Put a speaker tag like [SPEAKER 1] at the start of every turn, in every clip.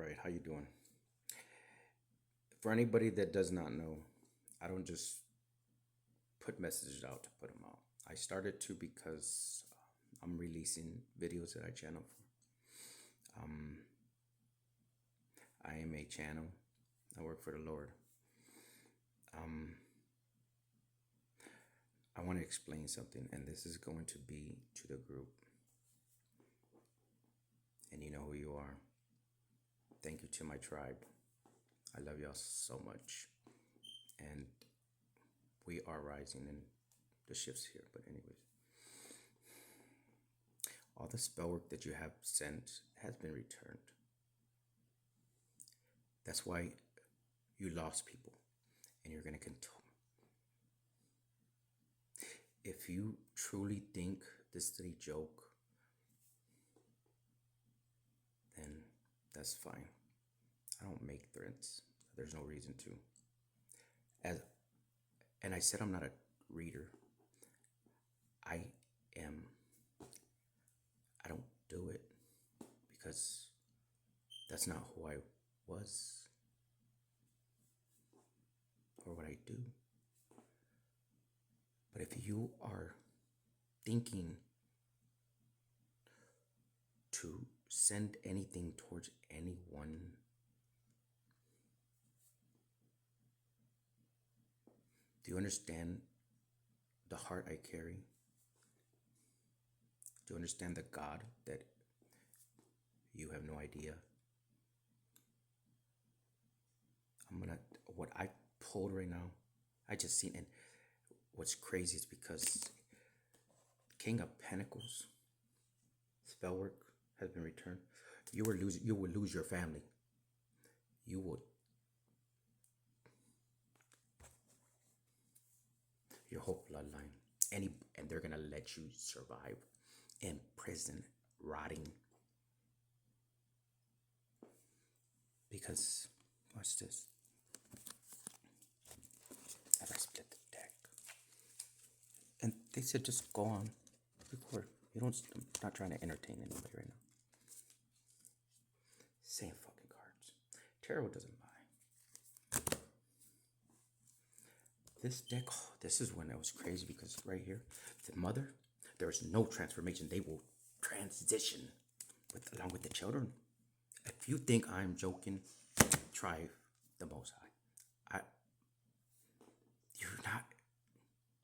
[SPEAKER 1] right, how you doing? For anybody that does not know, I don't just put messages out to put them out. I started to because I'm releasing videos that I channel for. I am a channel. I work for the Lord. Um, I want to explain something, and this is going to be to the group, and you know who you are. Thank you to my tribe. I love y'all so much, and we are rising in the shifts here. But anyways, all the spell work that you have sent has been returned. That's why you lost people, and you're gonna continue. If you truly think this is a joke, then that's fine. I don't make threats. There's no reason to. As and I said I'm not a reader. I am. I don't do it because that's not who I was or what I do. But if you are thinking to send anything towards anyone, do you understand the heart I carry? Do you understand the God that you have no idea? What I pulled right now, I just seen, and what's crazy is because King of Pentacles, spell work has been returned. You will lose your family. You will, your whole bloodline. And they're gonna let you survive in prison, rotting. Because, watch this. As I split the deck. And they said just go on, record. I'm not trying to entertain anybody right now. Same fucking cards. Tarot doesn't lie. This deck, oh, this is when it was crazy because right here, the mother, there is no transformation. They will transition along with the children. If you think I'm joking, try the Most High. You're not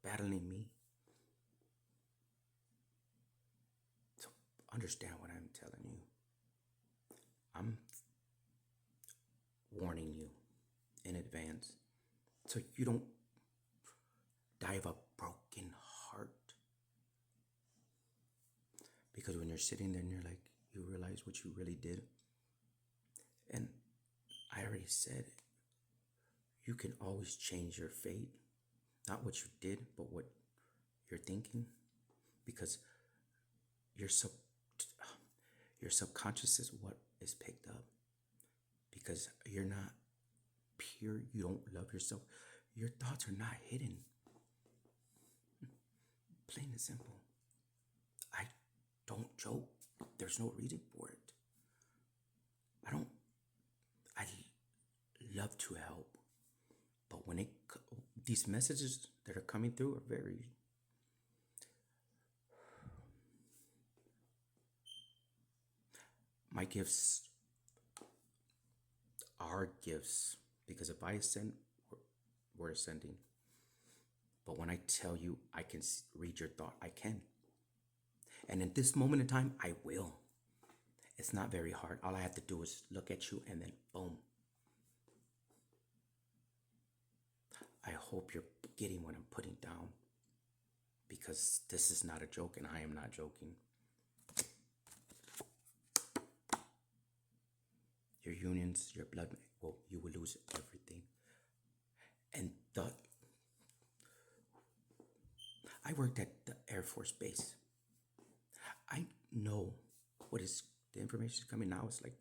[SPEAKER 1] battling me. So understand what I'm telling you. I'm warning you in advance so you don't die of a broken heart. Because when you're sitting there and you're like, you realize what you really did. And I already said, you can always change your fate. Not what you did, but what you're thinking. Because your subconscious is what is picked up. Because you're not pure, you don't love yourself. Your thoughts are not hidden. Plain and simple. I don't joke. There's no reason for it. I love to help. But when these messages that are coming through are very, my gifts are gifts. Because if I ascend, we're ascending. But when I tell you I can read your thought, I can. And at this moment in time, I will. It's not very hard. All I have to do is look at you and then boom. I hope you're getting what I'm putting down. Because this is not a joke and I am not joking. Your unions, your blood, well, you will lose everything. And I worked at the Air Force Base. I know what is the information is coming now. It's like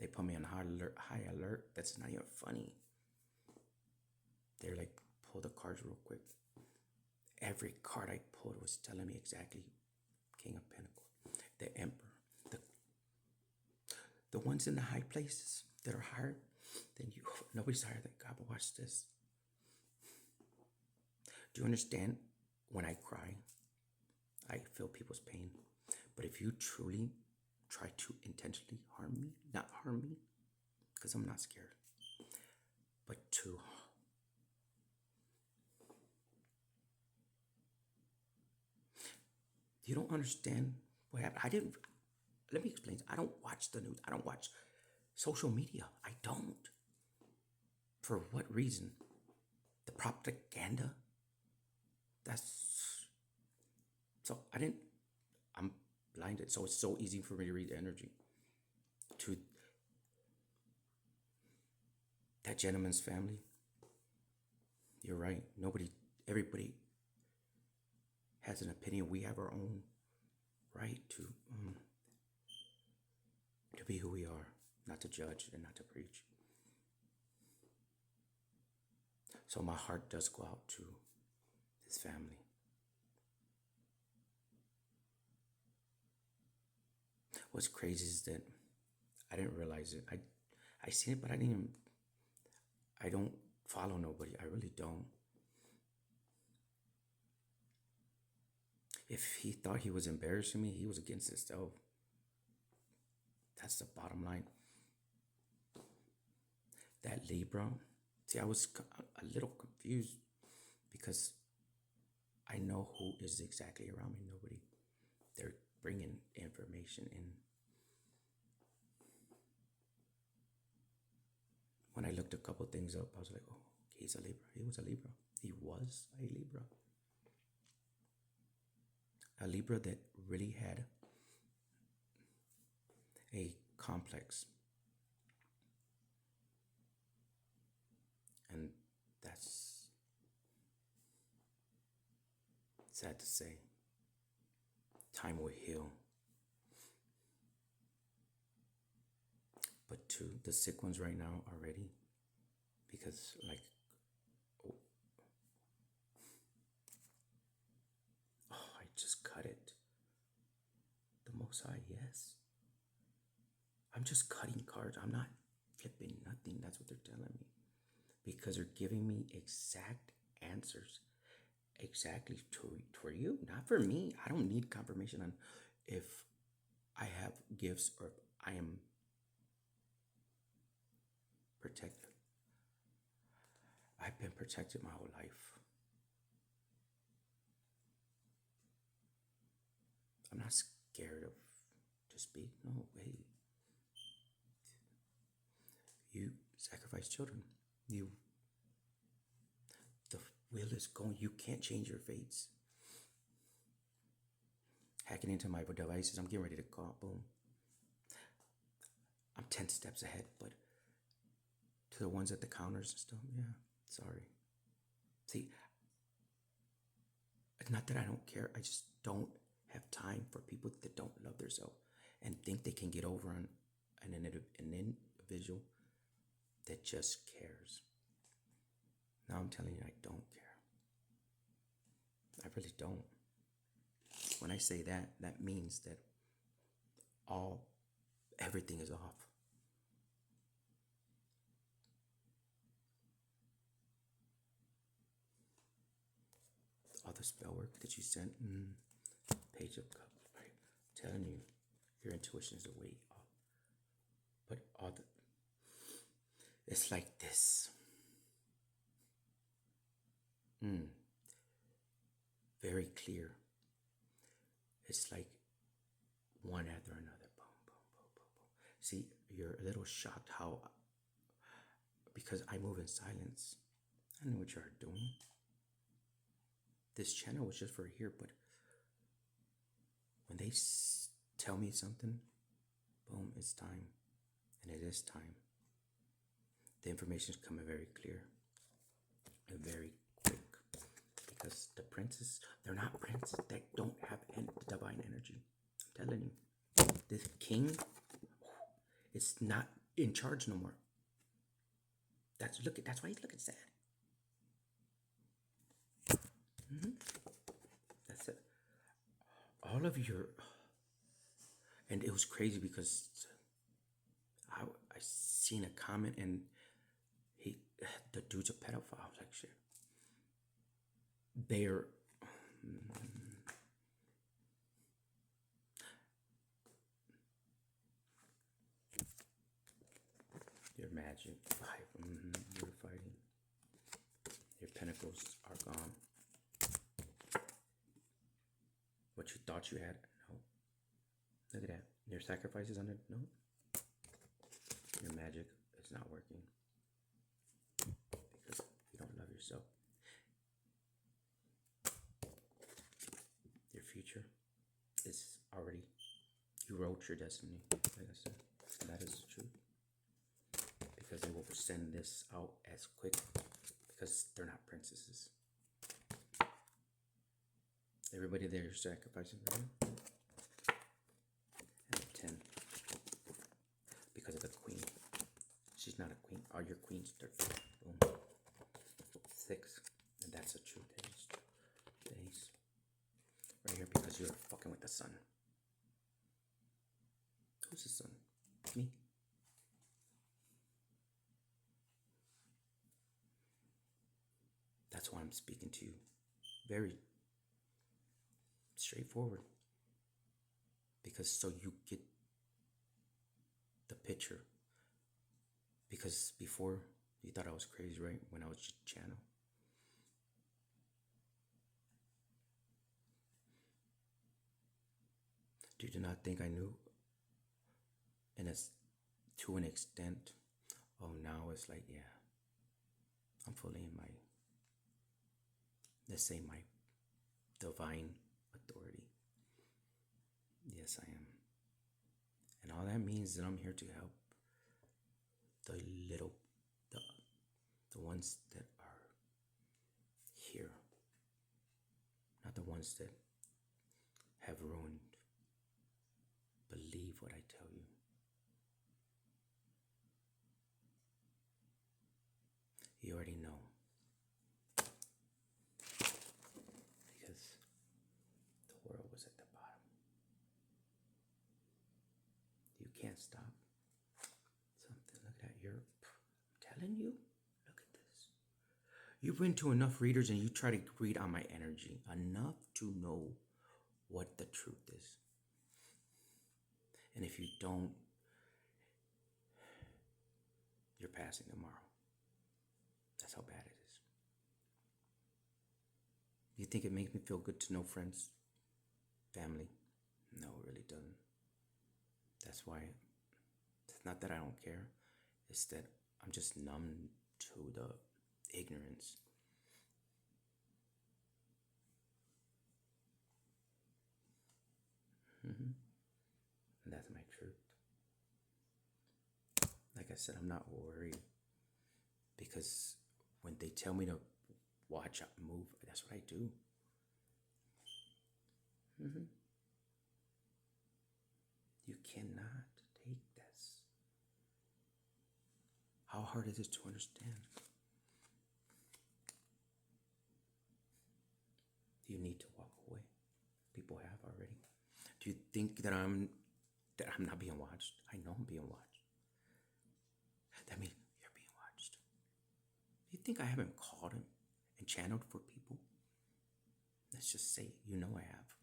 [SPEAKER 1] they put me on high alert. That's not even funny. They're like, pull the cards real quick. Every card I pulled was telling me exactly King of Pentacles, the Emperor. The ones in the high places that are higher than you. Nobody's higher than God, but watch this. Do you understand? When I cry, I feel people's pain. But if you truly try to intentionally harm me, not harm me, because I'm not scared, but to you don't understand what happened. I didn't. Let me explain. I don't watch the news. I don't watch social media. I don't. For what reason? The propaganda. That's so. I didn't. I'm blinded. So it's so easy for me to read the energy. To that gentleman's family. You're right. Nobody. Everybody has an opinion. We have our own right to be who we are, not to judge and not to preach. So my heart does go out to his family. What's crazy is that I didn't realize it. I seen it, but I don't follow nobody. I really don't. If he thought he was embarrassing me, he was against himself. That's the bottom line. That Libra, see, I was a little confused because I know who is exactly around me. Nobody. They're bringing information in. When I looked a couple things up, I was like, oh, he's a Libra. He was a Libra. He was a Libra. A Libra that really had a complex. And that's sad to say. Time will heal. But to the sick ones right now are ready. Because oh, I just cut it. The Most High, yes. I'm just cutting cards. I'm not flipping nothing. That's what they're telling me. Because they're giving me exact answers. Exactly for you, not for me. I don't need confirmation on if I have gifts or if I am protected. I've been protected my whole life. I'm not scared of to speak. No way. You sacrifice children. The will is going. You can't change your fates. Hacking into my devices. I'm getting ready to call. Boom. I'm 10 steps ahead, but to the ones at the counters and stuff, yeah, sorry. See, it's not that I don't care. I just don't have time for people that don't love themselves and think they can get over on an individual that just cares. Now I'm telling you, I don't care. I really don't. When I say that, that means that everything is off. All the spell work that you sent, Page of Cups, right? I'm telling you, your intuition is way off. But it's like this. Very clear. It's like one after another. Boom, boom, boom, boom, boom. See, you're a little shocked how, because I move in silence. I know what you're doing. This channel was just for here, but when they tell me something, boom, it's time. And it is time. The information is coming very clear and very quick. Because the princes, they're not princes. They don't have divine energy. I'm telling you. This king is not in charge no more. That's why he's looking sad. That's it. All of your, and it was crazy because seen a comment and he, the dude's a pedophile. I was like, shit. They're your magic 5. You're fighting. Your pentacles are gone. What you thought you had, no. Look at that. Your sacrifices on it, no. Your magic is not working because you don't love yourself. Your future is already, you wrote your destiny, like I said, and that is the truth. Because they will send this out as quick because they're not princesses. Everybody there is sacrificing for you. And a 10. Because of the queen. She's not a queen. All your queens, they're boom. 6. And that's the truth. The ace. Right here because you're fucking with the sun. Who's the sun? Me. That's why I'm speaking to you. Very straightforward. Because so you get the picture. Because before you thought I was crazy, right? When I was just channel. You do not think I knew? And it's to an extent. Oh, now it's like, yeah. I'm fully in my, let's say, my divine authority. Yes, I am. And all that means that I'm here to help the ones that are here. Not the ones that have ruined. Believe what I tell you. You already know. Because the world was at the bottom. You can't stop something. Look at that. I'm telling you. Look at this. You've been to enough readers and you try to read on my energy. Enough to know what the truth is. And if you don't, you're passing tomorrow. That's how bad it is. You think it makes me feel good to know friends, family? No, it really doesn't. That's why it's not that I don't care. It's that I'm just numb to the ignorance. And that's my truth. Like I said, I'm not worried. Because when they tell me to watch a move, that's what I do. You cannot take this. How hard is it to understand? You need to walk away. People have already. Do you think that I'm not being watched? I know I'm being watched. That means you're being watched. You think I haven't called him and channeled for people? Let's just say, you know I have.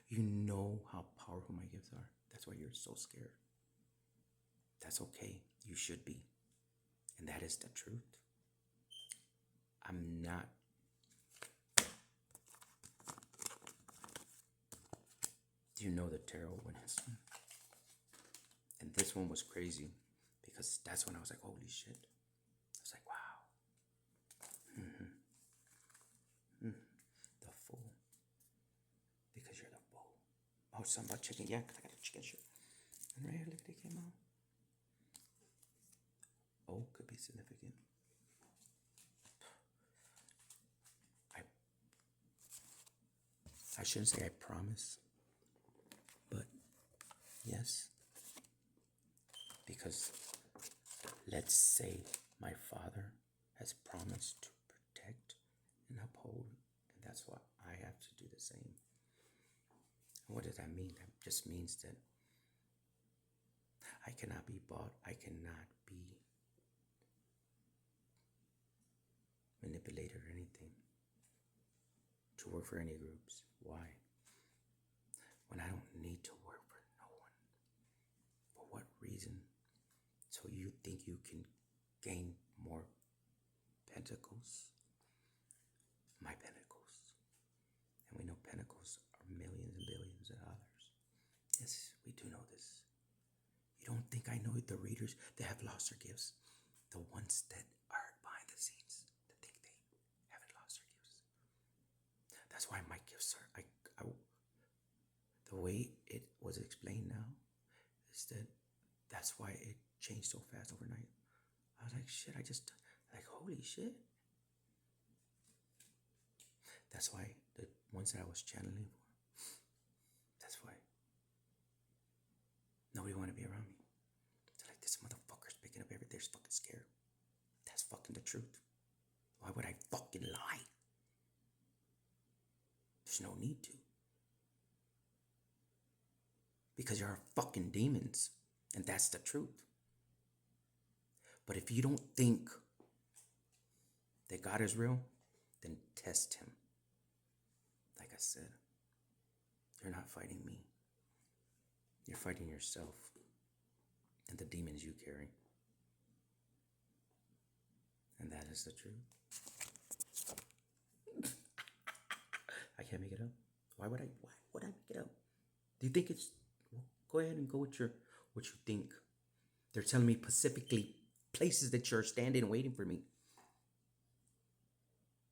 [SPEAKER 1] You know how powerful my gifts are. That's why you're so scared. That's okay. You should be. And that is the truth. I'm not. Do you know the tarot winners? And this one was crazy because that's when I was like, holy shit. I was like, wow. The Fool. Because you're the bull. Oh, something about chicken. Yeah, because I got a chicken shit. And right here, look, they came out. Oh, could be significant. I shouldn't say I promise, but yes. Because let's say my father has promised to protect and uphold, and that's what I have to do the same. What does that mean? That just means that I cannot be bought. I cannot be manipulated or anything to work for any groups. Why? When I don't need to work for no one. For what reason? So you think you can gain more pentacles? My pentacles. And we know pentacles are millions and billions of dollars. Yes, we do know this. You don't think I know the readers that have lost their gifts? The ones that are behind the scenes, that think they haven't lost their gifts. That's why my gifts are, the way it was explained now is that that's why it changed so fast overnight. I was like, shit, holy shit. That's why the ones that I was channeling for, that's why nobody wanted to be around me. They're like, this motherfucker's picking up everything. They're fucking scared. That's fucking the truth. Why would I fucking lie? There's no need to. Because you're fucking demons. And that's the truth. But if you don't think that God is real, then test him. Like I said, you're not fighting me. You're fighting yourself and the demons you carry. And that is the truth. I can't make it up. Why would I make it up? Do you think it's, well, go ahead and go with what you think. They're telling me specifically places that you're standing and waiting for me.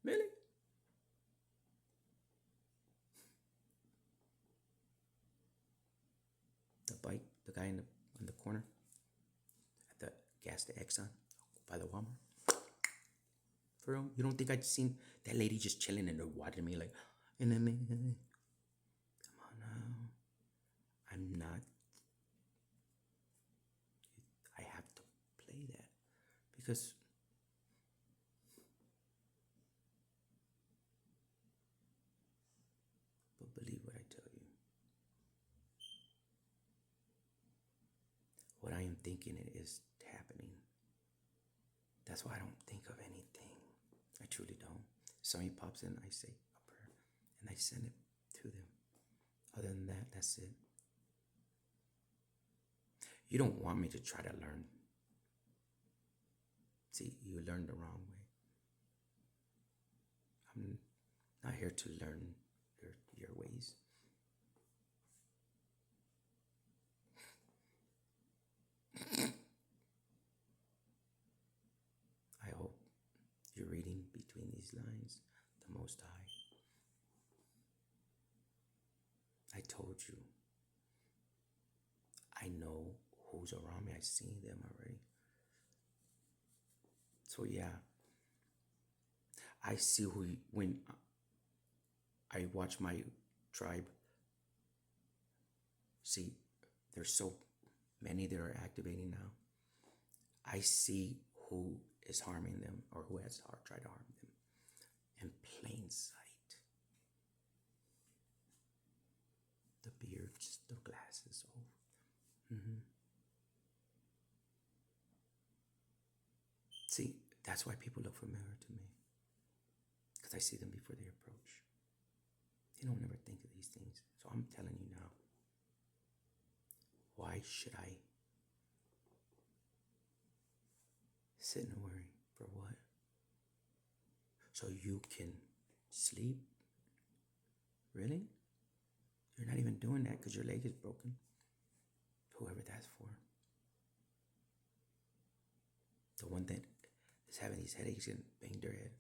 [SPEAKER 1] Really? The bike, the guy in the corner at the gas, the Exxon by the Walmart. For real? You don't think I'd seen that lady just chilling and they're watching me like, and then, come on now. I'm not. I have to play that because but believe what I tell you. What I am thinking it is happening. That's why I don't think of anything. I truly don't. Somebody pops in, I say a prayer, and I send it to them. Other than that, that's it. You don't want me to try to learn. See, you learned the wrong way. I'm not here to learn your ways. I hope you're reading between these lines, the Most High. I told you. I know who's around me. I've seen them already. So yeah, I see when I watch my tribe. See, there's so many that are activating now. I see who is harming them or who has tried to harm them in plain sight. The beards, the glasses, See, that's why people look familiar to me. Because I see them before they approach. They don't ever think of these things. So I'm telling you now. Why should I sit and worry? For what? So you can sleep? Really? You're not even doing that because your leg is broken. Whoever that's for. The one that is having these headaches and banged their head.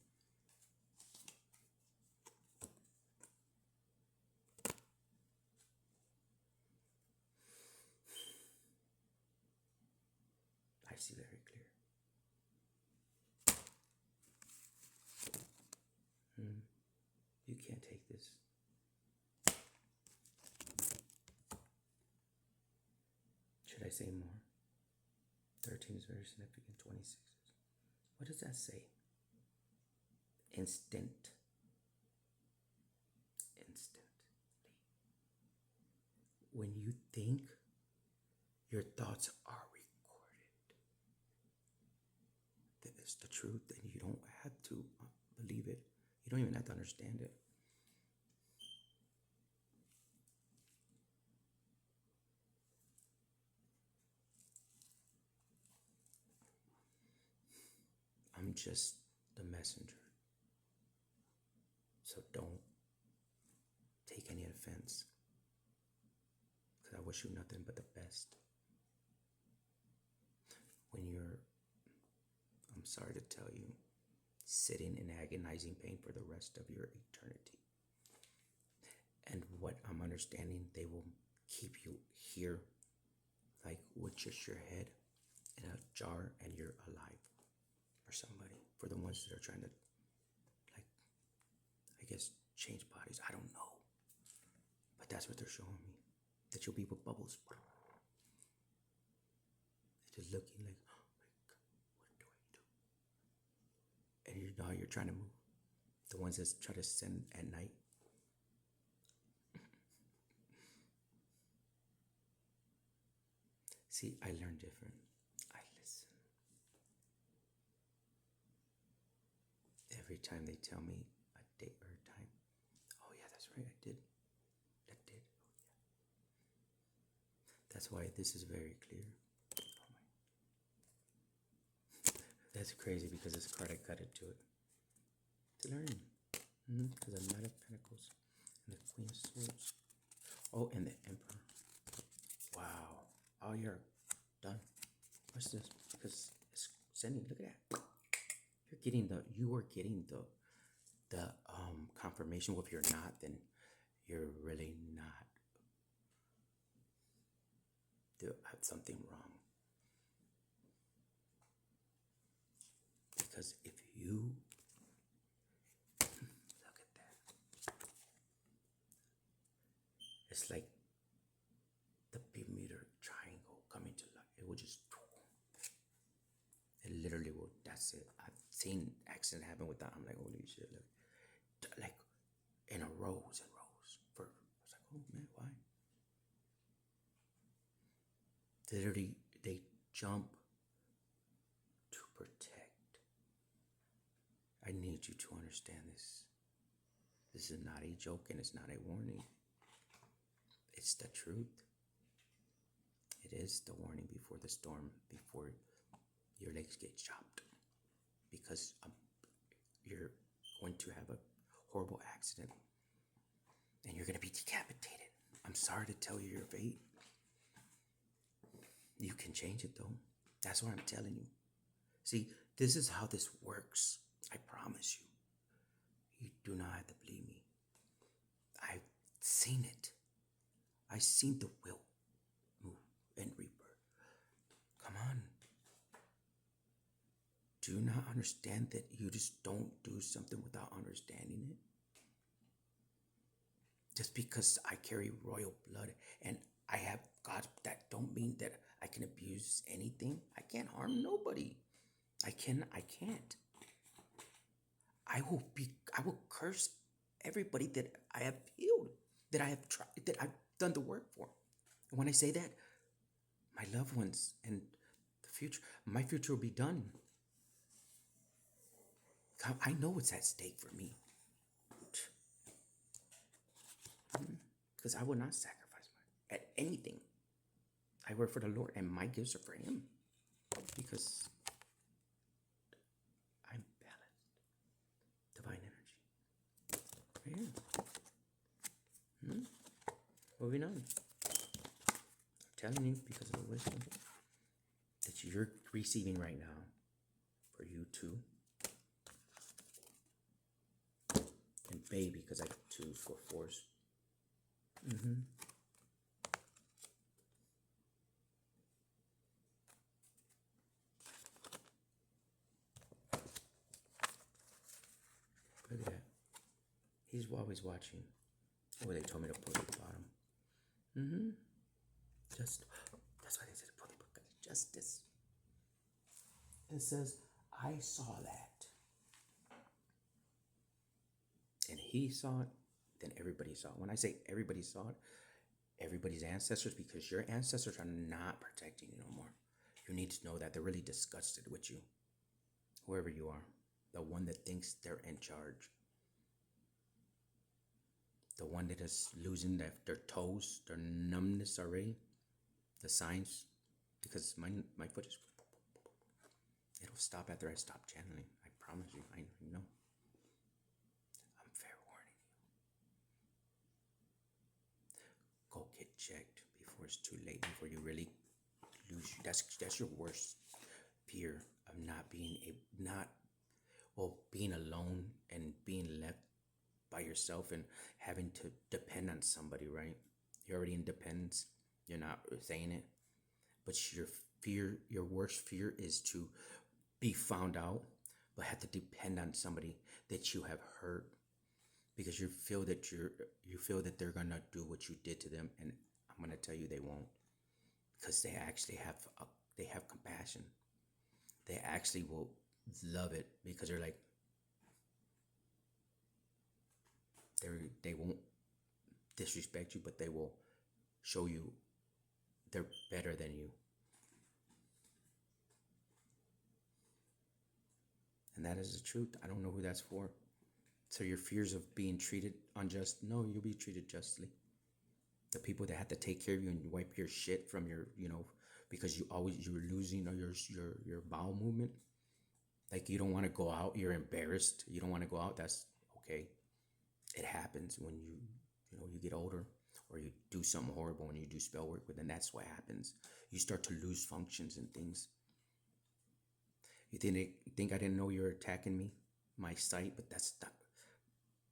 [SPEAKER 1] I see very clear. You can't take this. Should I say more? 13 is very significant. 26. What does that say? Instantly. When you think Your thoughts are recorded. That is the truth, and you don't have to believe it. You don't even have to understand it. I'm just the messenger. So don't take any offense, because I wish you nothing but the best. When you're, I'm sorry to tell you, sitting in agonizing pain for the rest of your eternity. And what I'm understanding, they will keep you here, like with just your head in a jar, and you're alive for somebody. For the ones that are trying to, like, I guess, change bodies. I don't know. But that's what they're showing me. That you'll be with bubbles. They're just looking like, oh my God, what do I do? And you know you're trying to move. The ones that try to send at night. See, I learn different. I listen. Every time they tell me a date or a time, oh yeah, that's right, I did. That did. Oh yeah. That's why this is very clear. Oh my. That's crazy because this card I cut into it. To learn. Because the Knight of Pentacles and the Queen of Swords. Oh, and the Emperor. Wow. Oh, you're done. What's this? Because it's sending. Look at that. You are getting the confirmation. Well, if you're not, then you're really not doing something wrong. Because if you look at that, it's like the Bermuda Triangle coming to life. It will just, it literally will. That's it. I've seen accident happen with that. I'm like, holy shit! Like in a rows and rows. I was like, oh man, why? Literally, they jump to protect. I need you to understand this. This is not a joke, and it's not a warning. It's the truth. It is the warning before the storm, before your legs get chopped. Because you're going to have a horrible accident, and you're going to be decapitated. I'm sorry to tell you your fate. You can change it though. That's what I'm telling you. See, this is how this works. I promise you. You do not have to believe me. I've seen it. I've seen the will move and rebirth. Come on. Do you not understand that you just don't do something without understanding it? Just because I carry royal blood and I have God, that don't mean that I can abuse anything. I can't harm nobody. I can't. I will curse everybody that I have healed, that I have tried, that I've done the work for. And when I say that, my loved ones and the future, my future will be done. I know what's at stake for me. Because I will not sacrifice at anything. I work for the Lord, and my gifts are for Him. Because I'm balanced. Divine energy. Right here. Moving on. I'm telling you, because of the wisdom that you're receiving right now, for you too. And baby, because I got 2 4 4s. Look at that. He's always watching. Oh, they told me to put it at the bottom. Just, that's why they said put the book. Justice. It says, I saw that. And he saw it, then everybody saw it. When I say everybody saw it, everybody's ancestors, because your ancestors are not protecting you no more. You need to know that they're really disgusted with you, whoever you are, the one that thinks they're in charge, the one that is losing their toes, their numbness already, the signs, because my foot is, it'll stop after I stop channeling. I promise you. I know. I'm fair warning you. Go get checked before it's too late. Before you really lose. That's your worst fear of being alone and being left by yourself and having to depend on somebody. Right? You're already in dependence. You're not saying it, but your worst fear is to be found out, but have to depend on somebody that you have hurt, because you feel that they're gonna do what you did to them, and I'm gonna tell you they won't, because they actually have compassion. They actually will love it, because they're like, they won't disrespect you, but they will show you they're better than you. And that is the truth. I don't know who that's for. So your fears of being treated unjust, no, you'll be treated justly. The people that have to take care of you and wipe your shit from your, because you're losing your bowel movement. Like, you don't want to go out, you're embarrassed, you don't want to go out. That's okay. It happens when you get older, or you do something horrible when you do spell work. But then that's what happens. You start to lose functions and things. You think I didn't know you were attacking me, my sight, but that's not.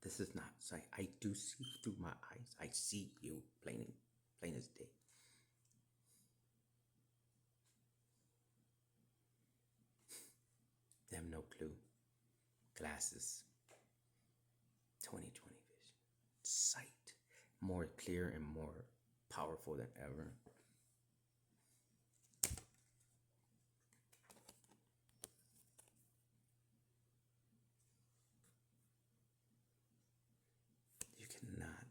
[SPEAKER 1] This is not sight. I do see through my eyes. I see you plain as day. Them no clue. Glasses. 2020 vision. Sight. More clear and more powerful than ever. You cannot.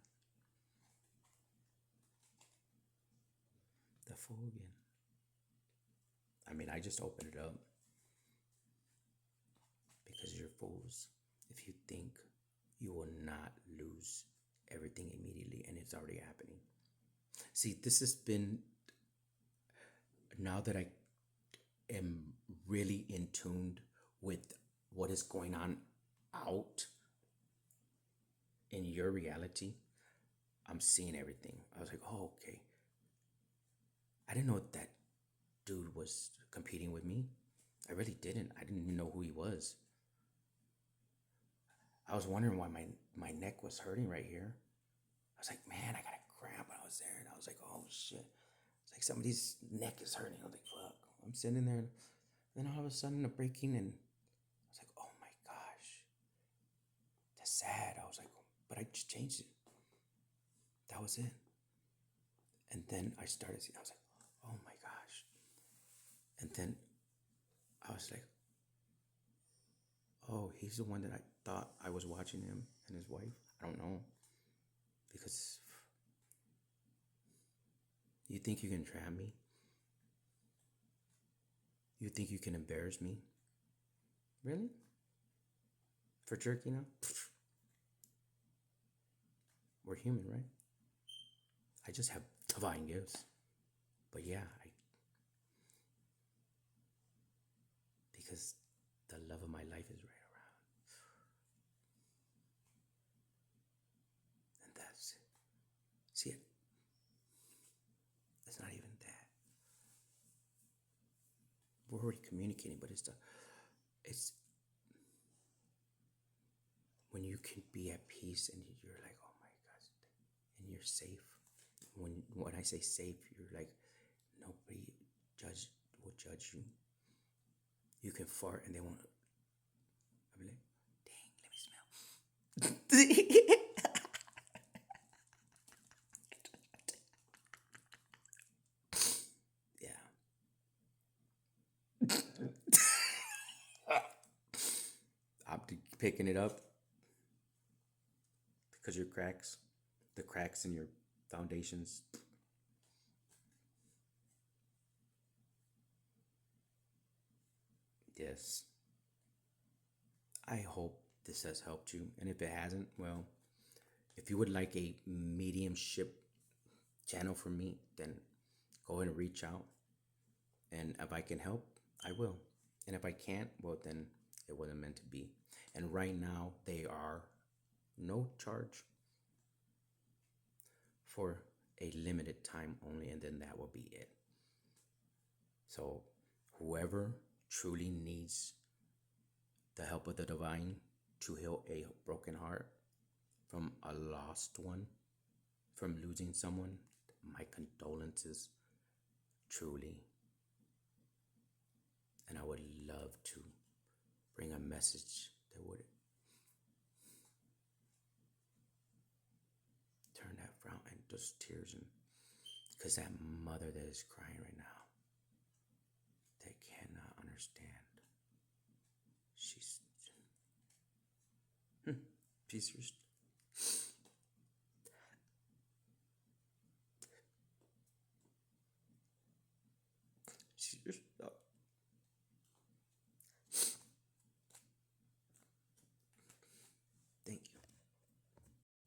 [SPEAKER 1] The fool again. I mean, I just opened it up because you're fools if you think you will not lose everything immediately, and it's already happening. See, this has been, now that I am really in tuned with what is going on out in your reality, I'm seeing everything. I was like, oh, okay. I didn't know that dude was competing with me. I really didn't. I didn't even know who he was. I was wondering why my neck was hurting right here. I was like, man, I got a cramp when I was there. And I was like, oh, shit. It's like somebody's neck is hurting. I was like, fuck. I'm sitting there. And then all of a sudden, a breaking. And I was like, oh, my gosh. That's sad. I was like, but I just changed it. That was it. And then I started seeing. I was like, oh, my gosh. And then I was like, oh, he's the one that I thought I was watching him and his wife. I don't know. Because you think you can trap me? You think you can embarrass me? Really? For jerking off? We're human, right? I just have divine gifts. But yeah, because the love of my life is right around. And that's it. See it? It's not even that. We're already communicating, but it's when you can be at peace and you're like, oh my gosh, and you're safe. When I say safe, you're like, nobody will judge you. You can fart and they won't. I'll be like, dang, let me smell. Yeah. I'm picking it up because the cracks in your foundations, yes, I hope this has helped you. And if it hasn't, well, if you would like a mediumship channel from me, then go ahead and reach out. And if I can help, I will. And if I can't, well, then it wasn't meant to be. And right now, they are no charge for a limited time only, and then that will be it. So, whoever truly needs the help of the divine to heal a broken heart from a lost one, from losing someone, my condolences, truly. And I would love to bring a message that would turn that frown and just tears, and because that mother that is crying right now, they cannot understand. She's she's just she's just